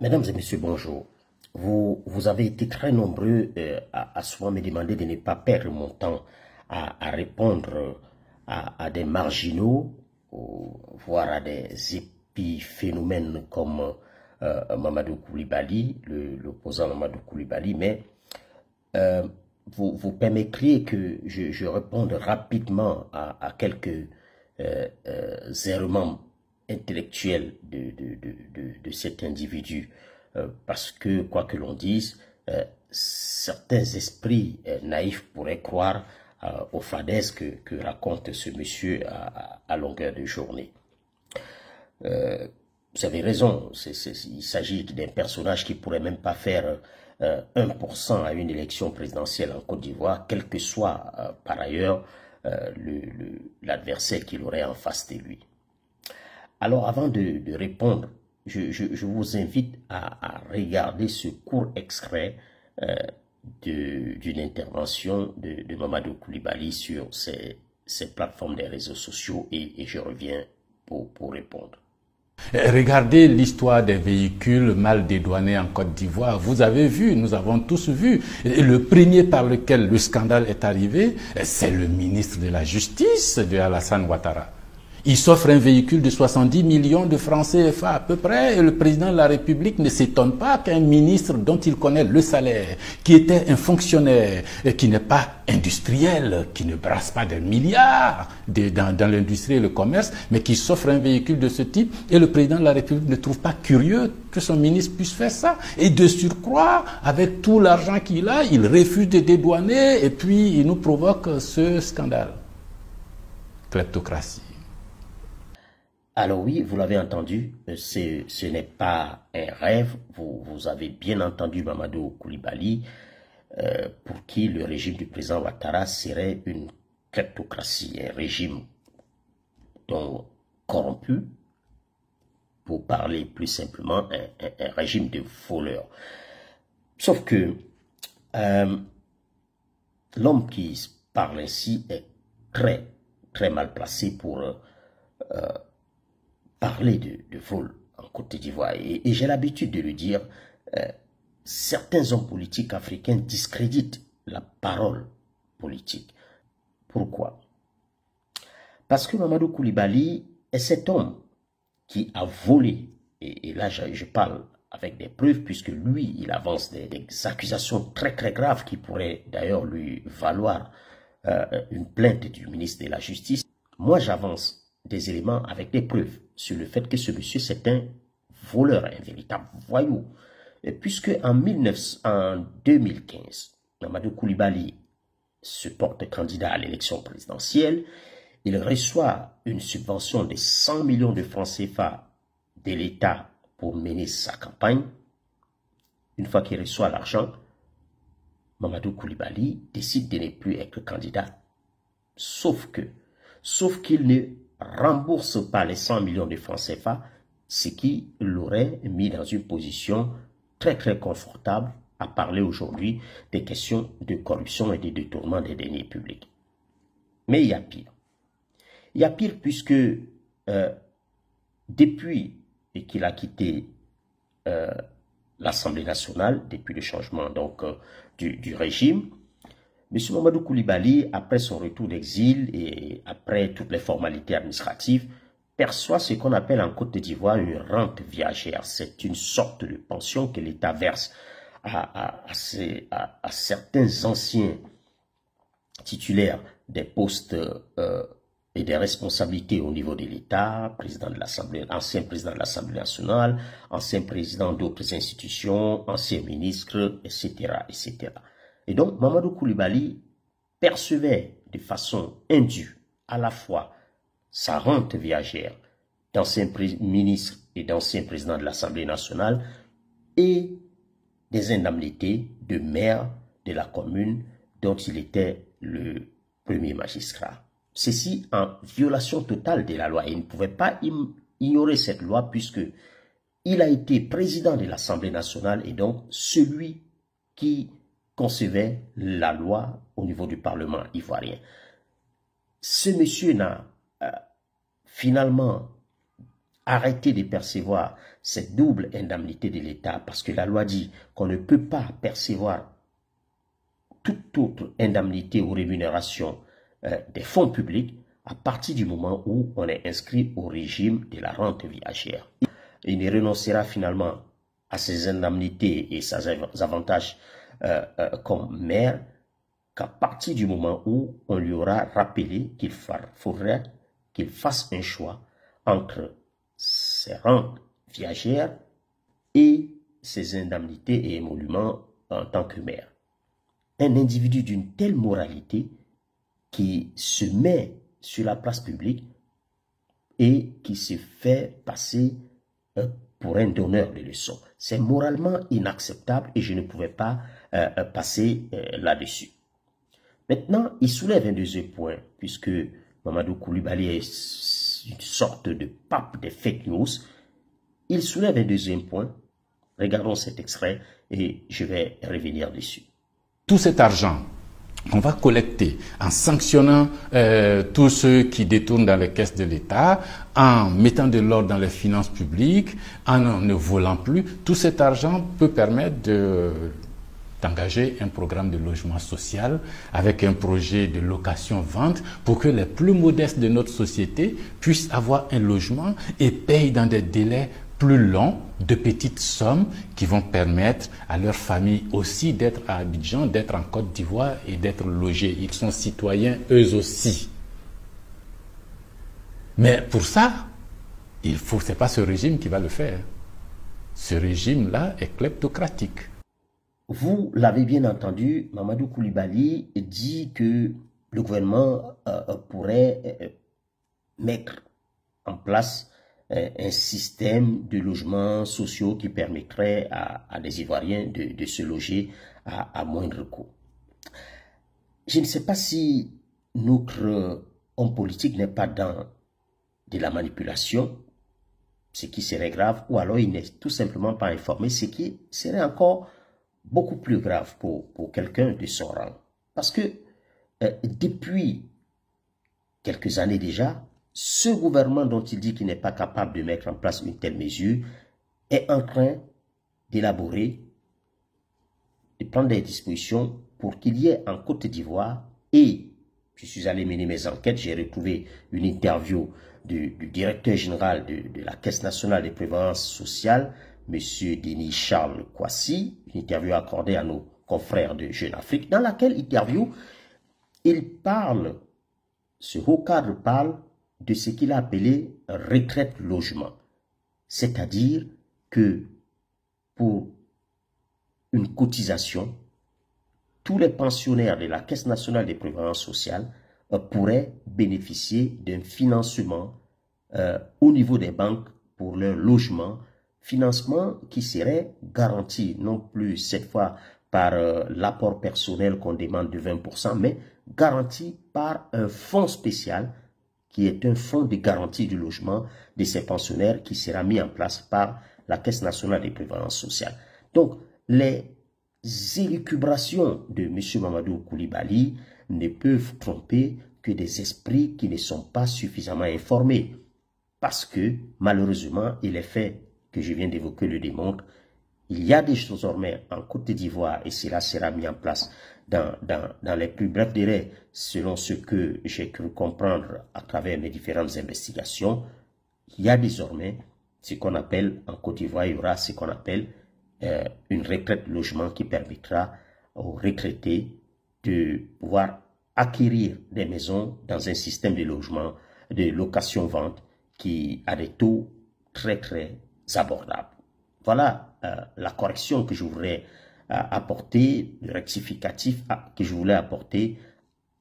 Mesdames et messieurs, bonjour. Vous avez été très nombreux à souvent me demander de ne pas perdre mon temps à répondre à des marginaux, voire à des épiphénomènes comme Mamadou Koulibaly, l'opposant Mamadou Koulibaly, mais vous permettriez que je réponde rapidement à quelques errements intellectuels de cet individu, parce que, quoi que l'on dise, certains esprits naïfs pourraient croire aux fadaises que raconte ce monsieur à longueur de journée. Vous avez raison, il s'agit d'un personnage qui pourrait même pas faire 1% à une élection présidentielle en Côte d'Ivoire, quel que soit par ailleurs l'adversaire qu'il aurait en face de lui. Alors avant de répondre, je vous invite à regarder ce court extrait d'une intervention de Mamadou Koulibaly sur ces plateformes des réseaux sociaux et je reviens pour répondre. Regardez l'histoire des véhicules mal dédouanés en Côte d'Ivoire. Vous avez vu, nous avons tous vu. Et le premier par lequel le scandale est arrivé, c'est le ministre de la Justice de Alassane Ouattara. Il s'offre un véhicule de 70 millions de francs CFA à peu près et le président de la République ne s'étonne pas qu'un ministre dont il connaît le salaire, qui était un fonctionnaire, qui n'est pas industriel, qui ne brasse pas des milliards dans l'industrie et le commerce, mais qui s'offre un véhicule de ce type et le président de la République ne trouve pas curieux que son ministre puisse faire ça. Et de surcroît, avec tout l'argent qu'il a, il refuse de dédouaner et puis il nous provoque ce scandale. Kleptocratie. Alors oui, vous l'avez entendu, ce n'est pas un rêve, vous avez bien entendu Mamadou Koulibaly, pour qui le régime du président Ouattara serait une kleptocratie, un régime donc corrompu, pour parler plus simplement, un régime de voleurs. Sauf que l'homme qui parle ainsi est très mal placé pour parler de vol en Côte d'Ivoire. Et j'ai l'habitude de le dire, certains hommes politiques africains discréditent la parole politique. Pourquoi? Parce que Mamadou Koulibaly est cet homme qui a volé, et là je parle avec des preuves, puisque lui, il avance des accusations très graves qui pourraient d'ailleurs lui valoir une plainte du ministre de la Justice. Moi, j'avance des éléments avec des preuves sur le fait que ce monsieur, c'est un voleur, un véritable voyou. Et puisque en 2015, Mamadou Koulibaly se porte candidat à l'élection présidentielle, il reçoit une subvention de 100 millions de francs CFA de l'État pour mener sa campagne. Une fois qu'il reçoit l'argent, Mamadou Koulibaly décide de ne plus être candidat. Sauf qu'il ne rembourse pas les 100 millions de francs CFA, ce qui l'aurait mis dans une position très confortable à parler aujourd'hui des questions de corruption et de détournement des deniers publics. Mais il y a pire. Il y a pire puisque depuis qu'il a quitté l'Assemblée nationale, depuis le changement donc du régime, M. Mamadou Koulibaly, après son retour d'exil et après toutes les formalités administratives, perçoit ce qu'on appelle en Côte d'Ivoire une rente viagère. C'est une sorte de pension que l'État verse à certains anciens titulaires des postes et des responsabilités au niveau de l'État, ancien président de l'Assemblée nationale, ancien président d'autres institutions, ancien ministre, etc., etc. Et donc, Mamadou Koulibaly percevait de façon indue à la fois sa rente viagère d'ancien ministre et d'ancien président de l'Assemblée nationale et des indemnités de maire de la commune dont il était le premier magistrat. Ceci en violation totale de la loi. Il ne pouvait pas ignorer cette loi puisque il a été président de l'Assemblée nationale et donc celui qui concevait la loi au niveau du Parlement ivoirien. Ce monsieur n'a finalement arrêter de percevoir cette double indemnité de l'État, parce que la loi dit qu'on ne peut pas percevoir toute autre indemnité ou rémunération des fonds publics à partir du moment où on est inscrit au régime de la rente viagère. Il ne renoncera finalement à ses indemnités et ses avantages comme maire qu'à partir du moment où on lui aura rappelé qu'il faudrait qu'il fasse un choix entre ses rentes viagères et ses indemnités et émoluments en tant que maire. Un individu d'une telle moralité qui se met sur la place publique et qui se fait passer pour un donneur de leçons. C'est moralement inacceptable et je ne pouvais pas passer là-dessus. Maintenant, il soulève un deuxième point, puisque Mamadou Coulibaly est une sorte de pape des fake news. Il soulève un deuxième point. Regardons cet extrait et je vais revenir dessus. Tout cet argent qu'on va collecter en sanctionnant tous ceux qui détournent dans les caisses de l'État, en mettant de l'ordre dans les finances publiques, en ne volant plus, tout cet argent peut permettre d'engager un programme de logement social avec un projet de location-vente pour que les plus modestes de notre société puissent avoir un logement et payent dans des délais plus longs de petites sommes qui vont permettre à leur famille aussi d'être à Abidjan, d'être en Côte d'Ivoire et d'être logés. Ils sont citoyens eux aussi. Mais pour ça, c'est pas ce régime qui va le faire. Ce régime-là est kleptocratique. Vous l'avez bien entendu, Mamadou Coulibaly dit que le gouvernement pourrait mettre en place un système de logements sociaux qui permettrait à des Ivoiriens de se loger à moindre coût. Je ne sais pas si notre homme politique n'est pas dans de la manipulation, ce qui serait grave, ou alors il n'est tout simplement pas informé, ce qui serait encore beaucoup plus grave pour quelqu'un de son rang. Parce que depuis quelques années déjà, ce gouvernement dont il dit qu'il n'est pas capable de mettre en place une telle mesure est en train d'élaborer, de prendre des dispositions pour qu'il y ait en Côte d'Ivoire, et je suis allé mener mes enquêtes, j'ai retrouvé une interview du directeur général de la Caisse nationale de prévoyance sociale, M. Denis Charles Kwasi, une interview accordée à nos confrères de Jeune Afrique, dans laquelle interview, ce haut cadre parle de ce qu'il a appelé retraite-logement. C'est-à-dire que pour une cotisation, tous les pensionnaires de la Caisse nationale de prévoyance sociale pourraient bénéficier d'un financement au niveau des banques pour leur logement, financement qui serait garanti non plus cette fois par l'apport personnel qu'on demande de 20%, mais garanti par un fonds spécial qui est un fonds de garantie du logement de ces pensionnaires qui sera mis en place par la Caisse nationale de prévoyance sociale. Donc, les élucubrations de M. Mamadou Coulibaly ne peuvent tromper que des esprits qui ne sont pas suffisamment informés. Parce que, malheureusement, et les faits que je viens d'évoquer le démontrent, il y a désormais en Côte d'Ivoire, et cela sera mis en place dans les plus brefs délais, selon ce que j'ai cru comprendre à travers mes différentes investigations, il y a désormais ce qu'on appelle, en Côte d'Ivoire, il y aura ce qu'on appelle une retraite logement qui permettra aux retraités de pouvoir acquérir des maisons dans un système de logement, de location-vente qui a des taux très très abordables. Voilà la correction que je voudrais apporter, le rectificatif que je voulais apporter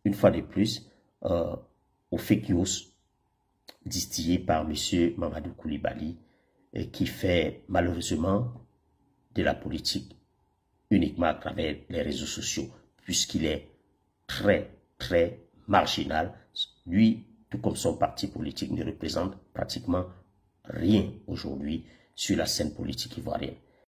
une fois de plus aux fake news distillés par M. Mamadou Coulibaly qui fait malheureusement de la politique uniquement à travers les réseaux sociaux puisqu'il est très très marginal. Lui, tout comme son parti politique, ne représente pratiquement rien aujourd'hui sur la scène politique ivoirienne.